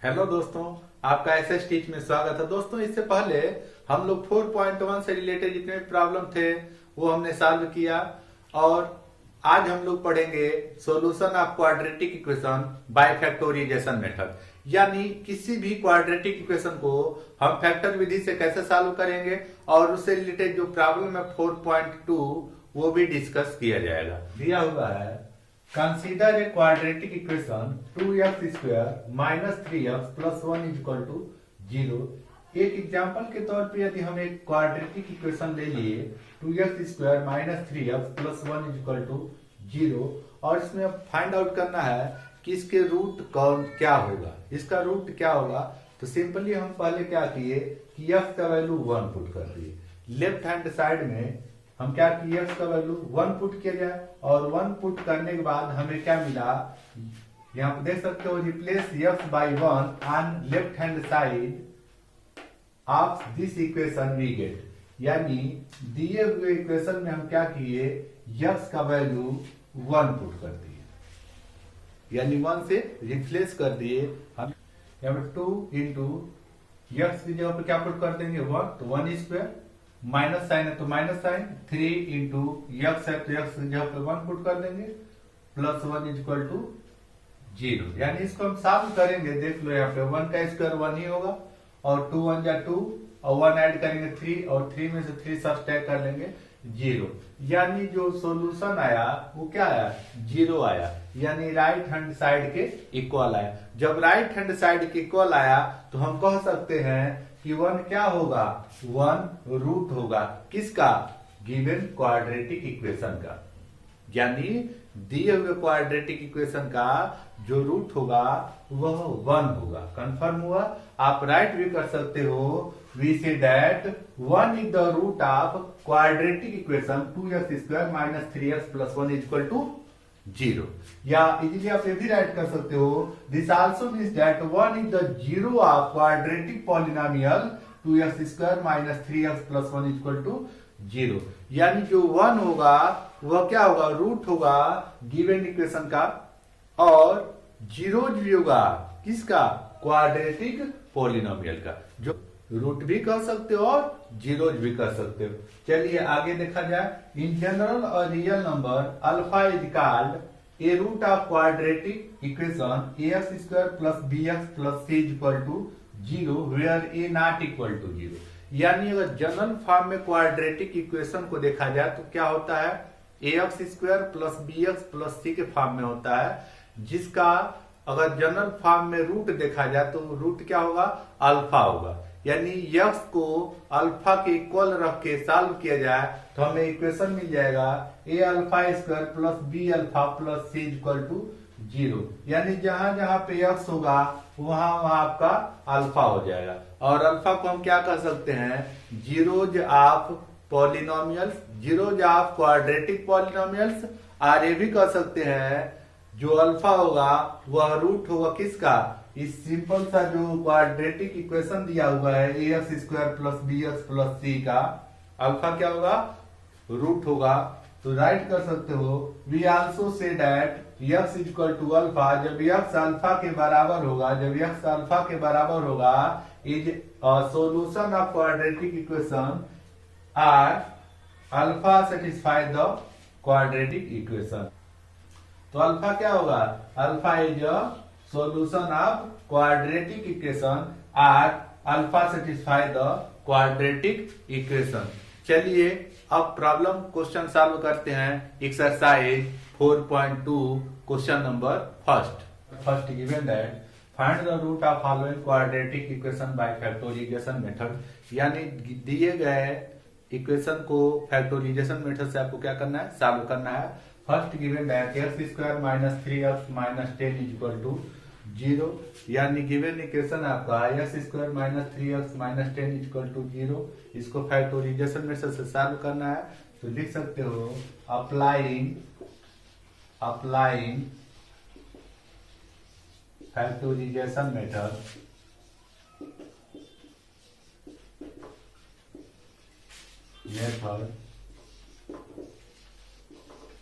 Hello दोस्तों, आपका SS teach में स्वागत है। दोस्तों, इससे पहले हम लोग 4.1 से रिलेटेड जितने भी प्रॉब्लम थे वो हमने सॉल्व किया और आज हम लोग पढ़ेंगे solution of quadratic equation bye factorisation method. यानी किसी भी क्वाड्रेटिक इक्वेशन को हम फैक्टर विधि से कैसे सॉल्व करेंगे और उससे रिलेटेड जो प्रॉब्लम है 4.2 वो भी डिस्कस किया जाएगा। दिया हुआ है Consider a quadratic equation 2x square minus 3x plus 1 is equal to 0। एक एग्जाम्पल के तौर पे यदि हम एक क्वाड्रेटिक इक्वेशन ले लिए 2x square minus 3x plus 1 is equal to 0 और इसमें अब फाइंड आउट करना है कि इसके रूट कौन क्या होगा, इसका रूट क्या होगा। तो सिंपली हम पहले क्या किए कि x का वैल्यू 1 पुट कर दिए। लेफ्ट हैंड साइड में हम क्या किए, x का वैल्यू 1 पुट किया जाए और 1 पुट करने के बाद हमें क्या मिला, यहाँ पे देख सकते हो replace x by 1 on left hand side of this equation we get. यानी दिए हुए इक्वेशन में हम क्या किए, x का वैल्यू 1 पुट कर दिए, यानी 1 से रिप्लेस कर दिए। हम यहाँ पे 2 इंटू x की जगह पे क्या पुट कर देंगे 1, तो 1 स्क्वायर माइनस साइन है तो माइनस साइन, 3 इंटू यक्स है तो यक्स की जगह पे 1 पुट कर देंगे प्लस 1 इज इक्वल टू 0। यानी इसको हम सॉल्व करेंगे, देख लो यहाँ पे 1 का स्क्वायर 1 ही होगा और 2 1 जा 2 और 1 ऐड करेंगे 3 और 3 में से 3 सब्ट्रैक्ट कर लेंगे 0। यानी जो सॉल्यूशन आया वो क्या आया, 0 आया, यानी राइट हैंड साइड के इक्वल आया। जब राइट हैंड साइड के इक्वल आया तो हम कह सकते हैं कि 1 क्या होगा, 1 रूट होगा किसका, गिवन क्वाड्रेटिक इक्वेशन का। यानी दिए हुए क्वाड्रेटिक इक्वेशन का जो रूट होगा वह 1 होगा। कंफर्म हुआ। आप राइट भी कर सकते हो, we say that 1 is the root of quadratic equation 2x square minus 3x plus 1 is equal to 0। या इजीली आप ये भी राइट कर सकते हो, this also means that 1 is the zero of quadratic polynomial 2x square minus 3x plus 1 is equal to 0। यानी जो 1 होगा वह क्या होगा, रूट होगा गिवन इक्वेशन का और 0 भी होगा किसका, क्वाड्रेटिक पॉलिनोमियल का। जो रूट भी कर सकते हो और जीरोज भी कर सकते हो। चलिए आगे देखा जाए। इन जनरल और real number alpha is called a root of quadratic equation ax square plus bx plus c is equal to 0 where a not equal to 0। यानी अगर जनरल फॉर्म में क्वाड्रेटिक इक्वेशन को देखा जाए तो क्या होता है, ax square plus bx plus c के फॉर्म में होता है, जिसका अगर जनरल फॉर्म में रूट देखा जाए तो रूट क्या होगा, अल्फा होगा। यानी x को अल्फा के इक्वल रख के सॉल्व किया जाए तो हमें इक्वेशन मिल जाएगा a alpha square plus b alpha plus c equal to 0। यानी जहां जहां पे x होगा वहां वहां आपका अल्फा हो जाएगा। और अल्फा को हम क्या कर सकते हैं, zeros of polynomials, zeros of quadratic polynomials. और ये भी कर सकते हैं जो अल्फा होगा वह रूट होगा किसका, इस सिंपल सा जो क्वाड्रेटिक इक्वेशन दिया हुआ है ax square plus bx plus c का, अल्फा क्या होगा, रूट होगा। तो राइट कर सकते हो, we also say that x is equal to alpha. जब x अल्फा के बराबर होगा, जब x अल्फा के बराबर होगा is solution of quadratic equation or alpha satisfy the quadratic equation. तो अल्फा क्या होगा, alpha is solution of quadratic equation are alpha satisfy the quadratic equation। चलिए अब प्रॉब्लम क्वेश्चन सॉल्व करते हैं। Exercise 4.2 question number first given that find the root of following quadratic equation by factorisation method. यानी दिए गए equation को factorisation method से आपको क्या करना है, सॉल्व करना है। First given that x square minus 3x minus 10 is equal to 0। यानी गिवन इक्वेशन आपका x square minus 3x minus 10 is equal to 0। इसको फैक्टराइजेशन मेथड से सॉल्व करना है। तो लिख सकते हो applying factorisation method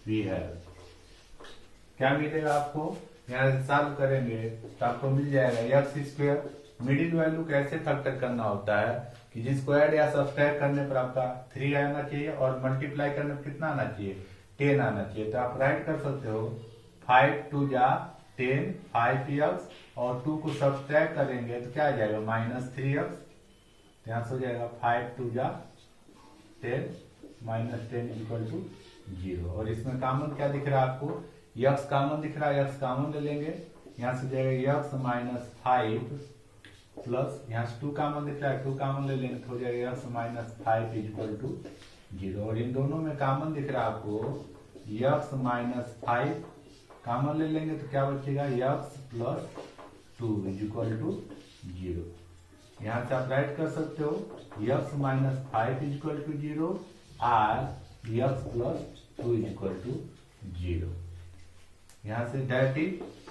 we have, क्या मिलेगा आपको, यहाँ से सॉल्व करेंगे तो आपको मिल जाएगा एक्स स्क्वायर। मिडिल वैल्यू कैसे फैक्टर करना होता है कि जिसको ऐड या सब्सट्रैक्ट करने पर आपका 3 आना चाहिए और मल्टीप्लाई करने पर कितना आना चाहिए, 10 आना चाहिए। तो आप राइट कर सकते हो 5 2 जा 10 5x और 2 को सब्सट्रैक्ट करेंगे तो क्या आ जाएगा -3x। यहाँ से हो जाएगा 5 2 जा 10 -10 इक्वल टू 0। और इसमें कॉमन क्या दिख रहा है आपको, x कॉमन दिख रहा है, x कॉमन ले लेंगे। यहाँ से जाएगा x -5 प्लस यहाँ से 2 कॉमन दिख रहा है, 2 कॉमन ले लेंगे तो हो जाएगा x -5 इक्वल टू 0। और इन दोनों में कॉमन दिख रहा है आपको x -5 कॉमन ले लेंगे तो क्या बचेगा x + 2 इक्वल टू 0। यहाँ से आप राइट कर सकते हो x -5 इक्वल टू 0 और x + 2 इक्वल टू 0। यहाँ से डायरेक्टली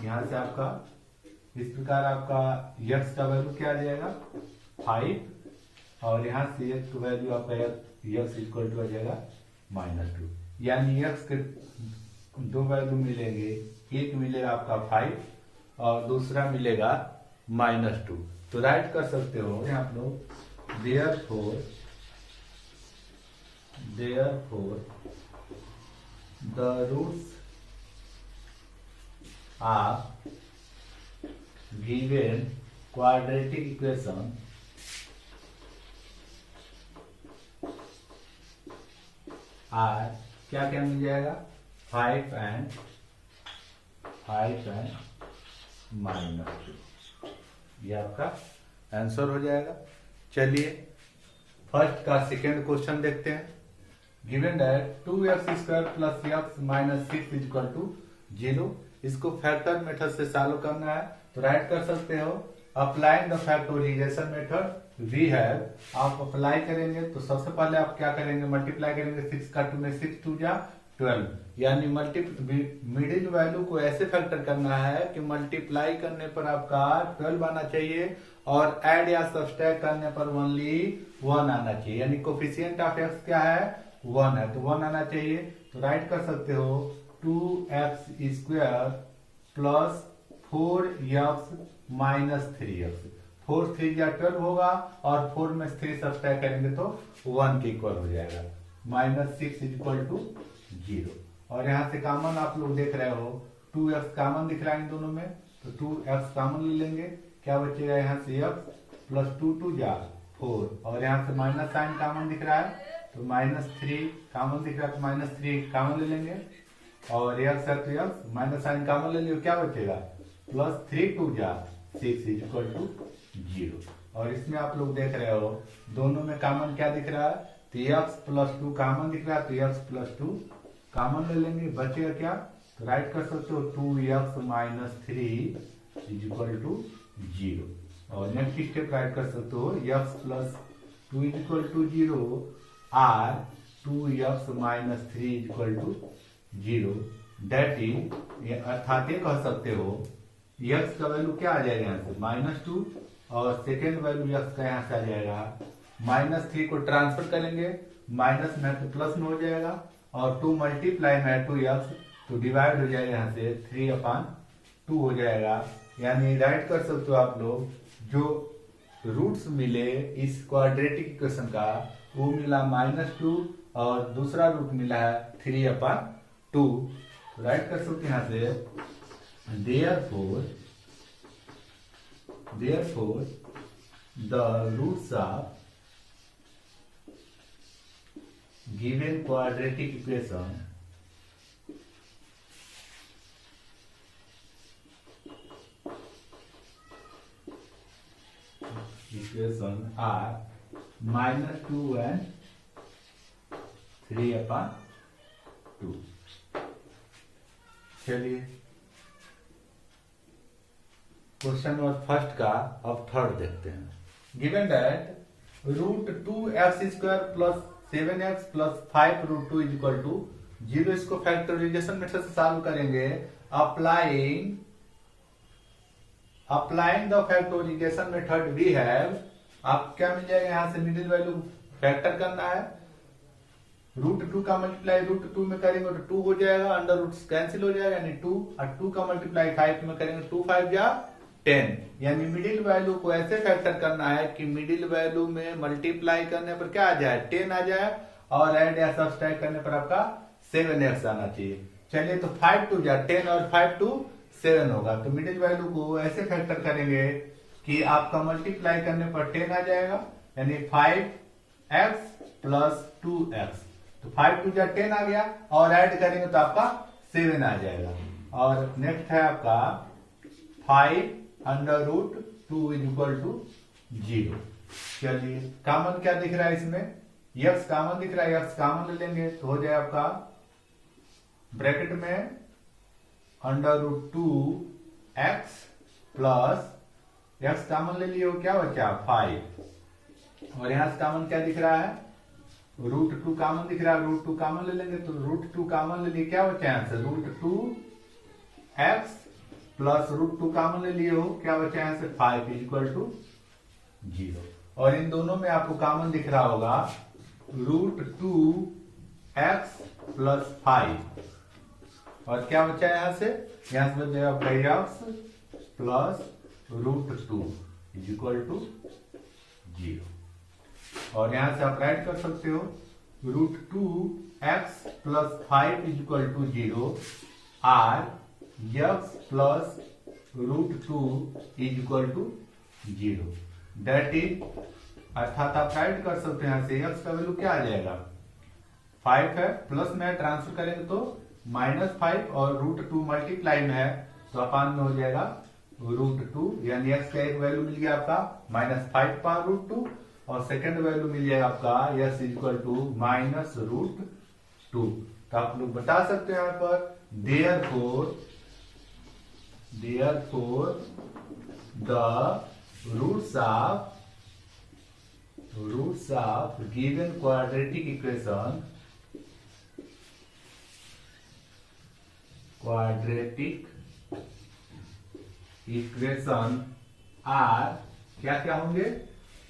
यहाँ से आपका इस प्रकार आपका x का वैल्यू क्या आ जाएगा 5 और यहाँ से x का वैल्यू आपका x इक्वल टू आ जाएगा -2। यानी x के दो वैल्यू मिलेंगे, एक मिलेगा आपका 5 और दूसरा मिलेगा -2। तो राइट कर सकते हो यहाँ आप लोग therefore the roots of given quadratic equation are क्या क्या मिल जाएगा 5 and -2। ये आपका आंसर हो जाएगा। चलिए फर्स्ट का सेकेंड क्वेश्चन देखते हैं। Given that 2x² + x - 6 equal to 0। इसको फैक्टर मेथड से सॉल्व करना है तो राइट कर सकते हो applying the factorisation method we have. आप अप्लाई करेंगे तो सबसे पहले आप क्या करेंगे, मल्टीप्लाई करेंगे 6 का 2 में 6 2 जा 12, यानी मिडिल वैल्यू को ऐसे फैक्टर करना है कि मल्टीप्लाई करने पर आपका 12 आना चाहिए और ऐड या सब्सट्रैक्ट करने पर ओनली 1 आना चाहिए। यानी कोफिशिएंट ऑफ x क्या है 1 है तो 1 आना चाहिए। तो राइट कर सकते हो 2x² + 4x - 3x। 4 3 या 12 होगा और 4 में 3 सब्सट्रैक्ट करेंगे तो 1 के इक्वल हो जाएगा। -6 इक्वल टू 0। और यहाँ से कॉमन आप लोग देख रहे हो 2x कॉमन दिख रहा है इन दोनों में तो 2x कॉमन ले लेंगे, क्या बचेगा यहाँ से x + 2 2 जा 4 और यहाँ से माइनस साइन कॉमन दिख रहा है तो -3 कॉमन दिख रहा है तो -3 कॉमन ले लेंगे और x है तो x माइनस साइन कॉमन ले लियो, क्या बचेगा +3 2 जा 6 इक्वल टू 0। और इसमें आप लोग देख रहे हो दोनों में कॉमन क्या दिख रहा है तो x + 2 कॉमन दिख रहा है तो x + 2 कॉमन ले लेंगे, बचेगा क्या तो राइट कर सकते हो 2x - 3 इक्वल टू 0। और नेक्स्ट स्टेप राइट कर सकते हो x + 2 इक्वल टू 0 और 2x - 3 equal to 0। That is अर्थात ये कह सकते हो x का वैल्यू क्या आ जाएगा यहाँ से -2 और सेकेंड वैल्यू x का यहाँ से आ जाएगा -3 को ट्रांसफर करेंगे माइनस में तो प्लस में हो जाएगा और 2 मल्टीप्लाई में 2x तो डिवाइड हो जाएगा यहाँ से 3/2 हो जाएगा। यानी राइट कर सकते हो आप लोग जो रूट्स मिले इस क्वाड्रेटिक इक्वेशन का वो मिला -2 और दूसरा रूट मिला है 3/2। तो राइट कर सकते हैं यहाँ से therefore the roots of given quadratic equation are -2 and 3/2। चलिए क्वेश्चन नंबर फर्स्ट का अब थर्ड देखते हैं। Given that √2x² + 7x + 5√2 equal to 0। इसको फैक्टराइजेशन मेथड से सॉल्व करेंगे applying the factorisation method we have. आप क्या मिल जाएगा यहाँ से मिडिल वैल्यू फैक्टर करना है √2 का मल्टीप्लाई √2 में करेंगे तो 2 हो जाएगा, अंडर रूट कैंसिल हो जाएगा, यानी 2, और 2 का मल्टीप्लाई 5 में करेंगे 2 5 या 10। यानी मिडिल वैल्यू को ऐसे फैक्टर करना है कि मिडिल वैल्यू में मल्टीप्लाई करने पर क्या आ जाए, 10 आ जाए, और ऐड या सब्सट्रैक्ट करने पर आपका 7x आना चाहिए। चलिए तो 5 2 जा 10 और 5 2 7 होगा। तो मिडिल वैल्यू को ऐसे फैक्टर करेंगे कि आपका मल्टीप्लाई करने पर 10 आ जाएगा, यानी 5x प्लस 2x। तो 5 2 जा 10 आ गया, और ऐड करेंगे तो आपका 7 आ जाएगा। और नेक्स्ट है आपका 5 under root 2 is equal to 0। चलिए कॉमन क्या दिख रहा है इसमें, x कॉमन दिख रहा है, x कॉमन ले लेंगे तो हो जाए आपका ब्रैकेट में under root 2x plus x common ले लिए, क्या बचा 5, और यहां से कॉमन क्या दिख रहा है, √2 कॉमन दिख रहा है, √2 कॉमन ले लेंगे तो √2 कॉमन ले लिए, क्या बचा यहां से √2x प्लस √2 कॉमन ले लिए हो, क्या बचा यहां से 5 इज इक्वल टू 0। और इन दोनों में आपको कॉमन दिख रहा होगा √2x प्लस 5, और क्या बचा यहां से बच जाएगा x plus √2 is equal to 0। और यहां से आप राइट कर सकते हो √2x plus 5 is equal to 0 or x plus √2 is equal to 0। That is, अर्थात आप राइट कर सकते हैं यहां से x का वैल्यू क्या आ जाएगा 5 है, प्लस में ट्रांसफर करेंगे तो -5, और √2 मल्टीप्लाई में है तो अपान में हो जाएगा √2, यानी x का एक वैल्यू मिल गया आपका -5 पर √2, और सेकंड वैल्यू मिल जाएगा आपका s इज इक्वल टू -√2। तो आप लोग बता सकते हैं यहां पर therefore the roots of given quadratic equation are क्या क्या होंगे,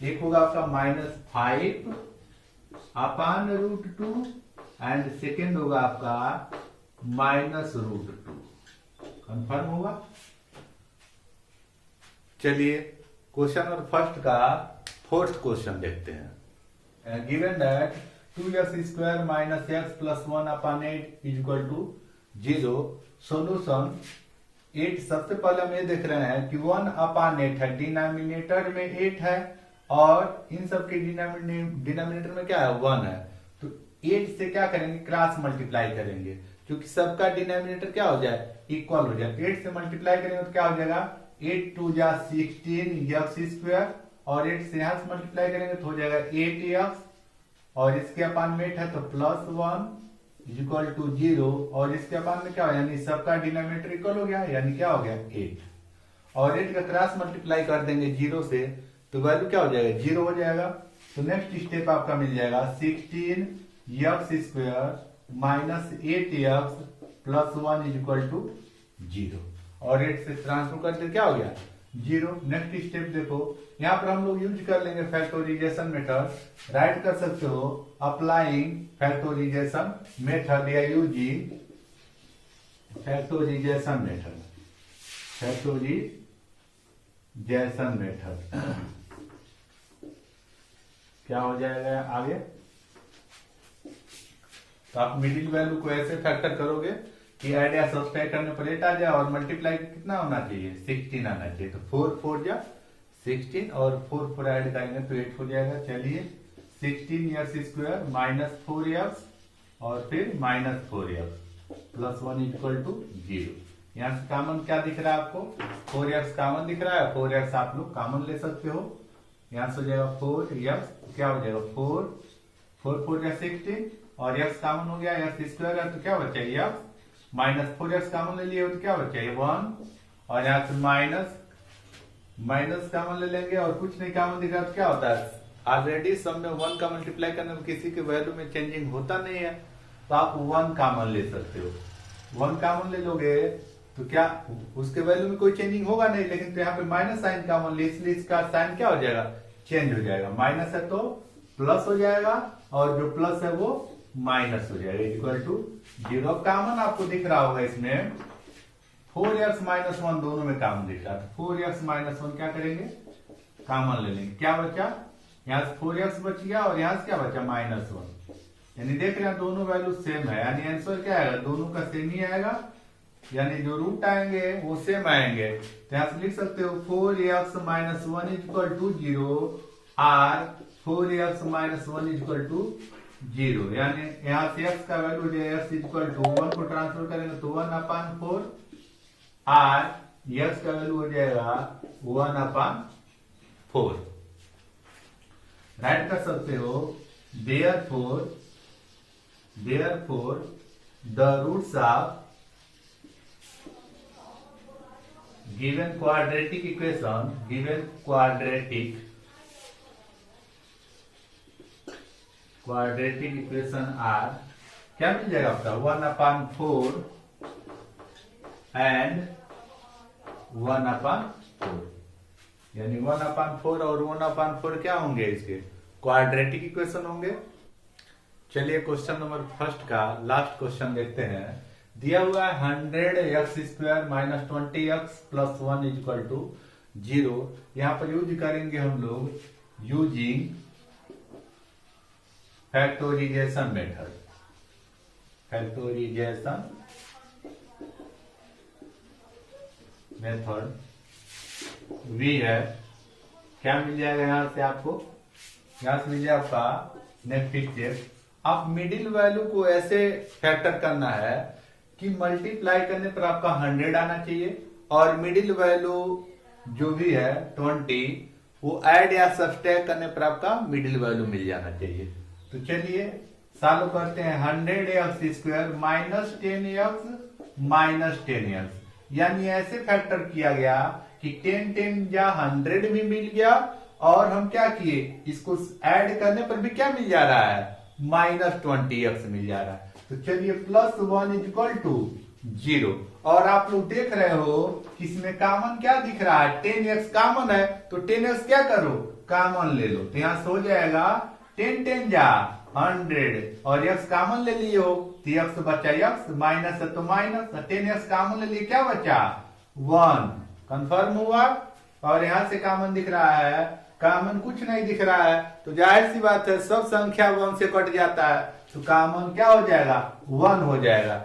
एक होगा आपका -5 अपान √2, एंड सेकेंड होगा आपका -√2। कंफर्म होगा। चलिए क्वेश्चन नंबर फर्स्ट का फोर्थ क्वेश्चन देखते हैं। Given that 2x² minus x plus 1 upon 8 is equal to 0। Solution 8, सबसे पहले हम ये देख रहे हैं कि 1 अपान 8 है, डिनोमिनेटर में 8 है, और इन सब के डिनोमिनेटर में क्या है 1 है, तो 8 से क्या करेंगे क्रॉस मल्टीप्लाई करेंगे, क्योंकि सबका डिनोमिनेटर क्या हो जाए इक्वल हो जाए। 8 से मल्टीप्लाई करेंगे तो क्या हो जाएगा 8 2 जा 16 x², और 8 से यहां से मल्टीप्लाई करेंगे तो हो जाएगा 8x, और इसके अपान में 8 है तो +1 इज इक्वल टू 0, और इसके अपान में क्या हो, यानी सबका डिनोमिनेटर इक्वल हो गया, यानी क्या हो गया 8, और 8 का क्रॉस मल्टीप्लाई कर देंगे 0 से तो वैल्यू क्या हो जाएगा 0 हो जाएगा। तो नेक्स्ट स्टेप आपका मिल जाएगा 16x² minus 8x plus 1 is equal to 0, और 8 से ट्रांसफर करते क्या हो गया 0। नेक्स्ट स्टेप देखो, यहाँ पर हम लोग यूज कर लेंगे फैक्टोराइजेशन मेथड। राइट कर सकते हो अप्लाइंग फैक्टोराइजेशन मेथड या यूजिंग फैक्टोराइजेशन मेथड क्या हो जाएगा आगे। तो आप मिडिल वैल्यू को ऐसे फैक्टर करोगे कि ऐड या सब्सट्रैक्ट करने पर 8 आ जाए, और मल्टीप्लाई कितना होना चाहिए 16 आना चाहिए। तो 4 4 जा 16, और 4 4 ऐड करेंगे तो 8 हो जाएगा। चलिए 16x² माइनस 4x और फिर -4x प्लस 1 इक्वल टू 0। यहाँ से कॉमन क्या दिख रहा है आपको 4x कॉमन दिख रहा है, 4x आप लोग कॉमन ले सकते हो। यहाँ से हो जाएगा 4x, क्या हो जाएगा 4 4 4 जा 16, और x कॉमन हो गया, x² है तो क्या बचा x, -4x कॉमन ले लिए तो क्या बचा 1, और यहाँ से माइनस कॉमन ले लेंगे, और कुछ नहीं कॉमन दिख रहा तो क्या होता है ऑलरेडी सब में 1 का मल्टीप्लाई करने में किसी के वैल्यू में चेंजिंग होता नहीं है, तो आप 1 कॉमन ले सकते हो। 1 कॉमन ले लोगे तो क्या उसके वैल्यू में कोई चेंजिंग होगा नहीं, लेकिन तो यहाँ पे माइनस साइन कॉमन ले, इसलिए इसका साइन क्या हो जाएगा चेंज हो जाएगा। माइनस है तो प्लस हो जाएगा, और जो प्लस है वो माइनस हो जाएगा इक्वल टू 0। अब कॉमन आपको दिख रहा होगा इसमें 4x माइनस 1 दोनों में कॉमन दिख रहा है। 4x माइनस 1 क्या करेंगे, कॉमन ले लेंगे। क्या बचा, यहाँ से 4x बच गया और यहाँ से क्या बचा -1, यानी देख रहे हैं दोनों वैल्यू सेम है, यानी आंसर क्या आएगा, दोनों का सेम ही आएगा, यानी जो रूट आएंगे वो सेम आएंगे। तो यहाँ से लिख सकते हो 4x माइनस 1 इक्वल टू 0 और 4x माइनस 1 इक्वल टू 0, यानी यहाँ से x का वैल्यू हो जाएगा x इक्वल टू 1 को ट्रांसफर करेंगे तो 1/4 और x का वैल्यू हो जाएगा 1/4। राइट कर सकते हो therefore the roots of given quadratic equation are क्या मिल जाएगा आपका 1/4 एंड 1/4, यानी 1/4 और 1/4 क्या होंगे, इसके क्वाड्रेटिक इक्वेशन होंगे। चलिए क्वेश्चन नंबर फर्स्ट का लास्ट क्वेश्चन देखते हैं। दिया हुआ है 100x² minus 20x plus 1 equal to 0। यहां पर यूज करेंगे हम लोग यूजिंग फैक्टोरिजेशन मेथड। v है, क्या मिल जाएगा यहां से आपको, यहां से मिल जाएगा आपका नेगेटिव चेक। अब मिडिल वैल्यू को ऐसे फैक्टर करना है कि मल्टीप्लाई करने पर आपका 100 आना चाहिए और मिडिल वैल्यू जो भी है 20 वो ऐड या सब्सट्रैक्ट करने पर आपका मिडिल वैल्यू मिल जाना चाहिए। तो चलिए सॉल्व करते हैं। 100x² minus 10x minus 10x, यानी ऐसे फैक्टर किया गया कि 10 या 100 भी मिल गया और हम क्या किए, इसको ऐड करने पर भी क्या मिल जा रहा है, -20x मिल जा रहा है। तो चलिए +1 इक्वल टू 0। और आप लोग देख रहे हो कि इसमें कॉमन क्या दिख रहा है, 10x कॉमन है, तो 10x क्या करो, कॉमन ले लो। तो यहां से हो जाएगा 10 जा 100 और x कॉमन ले लिए हो तो x बचा x, माइनस है तो माइनस, 10x कॉमन ले लिए, क्या बचा 1, कंफर्म हुआ। और यहां से कॉमन दिख रहा है, कॉमन कुछ नहीं दिख रहा है, तो जाहिर सी बात है सब संख्या 1 से कट जाता है, तो कॉमन क्या हो जाएगा 1 हो जाएगा।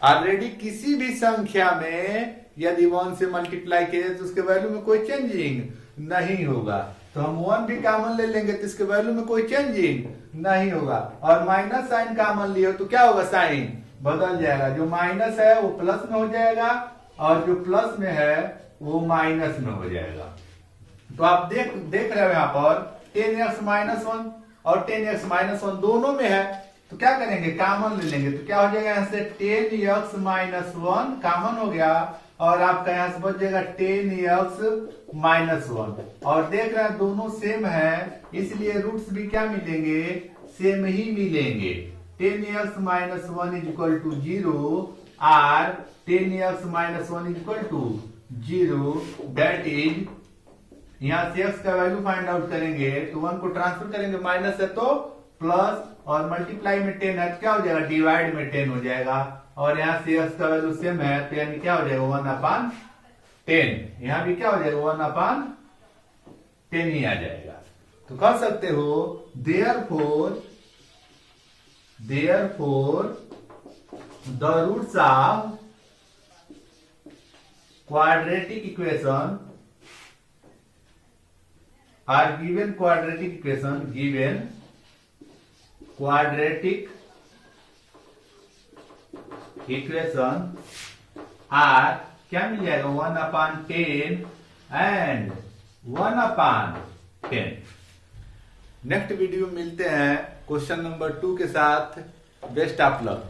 ऑलरेडी किसी भी संख्या में यदि 1 से मल्टीप्लाई किए तो उसके वैल्यू में कोई चेंजिंग नहीं होगा, तो हम 1 भी कॉमन ले लेंगे तो इसके वैल्यू में कोई चेंजिंग नहीं होगा। और माइनस साइन कॉमन लिए तो क्या होगा, साइन बदल जाएगा, जो माइनस है वो प्लस में हो जाएगा और जो प्लस में है वो माइनस में हो जाएगा। तो आप देख रहे हो यहाँ पर 10x माइनस 1 और 10x माइनस 1 दोनों में है, तो क्या करेंगे, कॉमन ले लेंगे। तो क्या हो जाएगा, यहाँ से 10x माइनस 1 कॉमन हो गया और आपका यहाँ से बच जाएगा 10x माइनस 1। और देख रहे हैं दोनों सेम है, इसलिए रूट्स भी क्या मिलेंगे, सेम ही मिलेंगे। 10x माइनस 1 इक्वल टू 0 और 10x minus 1 equal to 0, that is, यहाँ से x का वैल्यू फाइंड आउट करेंगे तो 1 को ट्रांसफर करेंगे, माइनस है तो प्लस और मल्टीप्लाई में 10 है तो क्या हो जाएगा, डिवाइड में 10 हो जाएगा। और यहाँ से x का वैल्यू सेम है तो यानी क्या हो जाएगा 1/10, यहाँ भी क्या हो जाएगा 1/10 ही आ जाएगा। तो कह सकते हो therefore the roots of quadratic equation are given quadratic equation are क्या मिल जाएगा 1/10 एंड 1/10। नेक्स्ट वीडियो मिलते हैं क्वेश्चन नंबर 2 के साथ। Best of luck.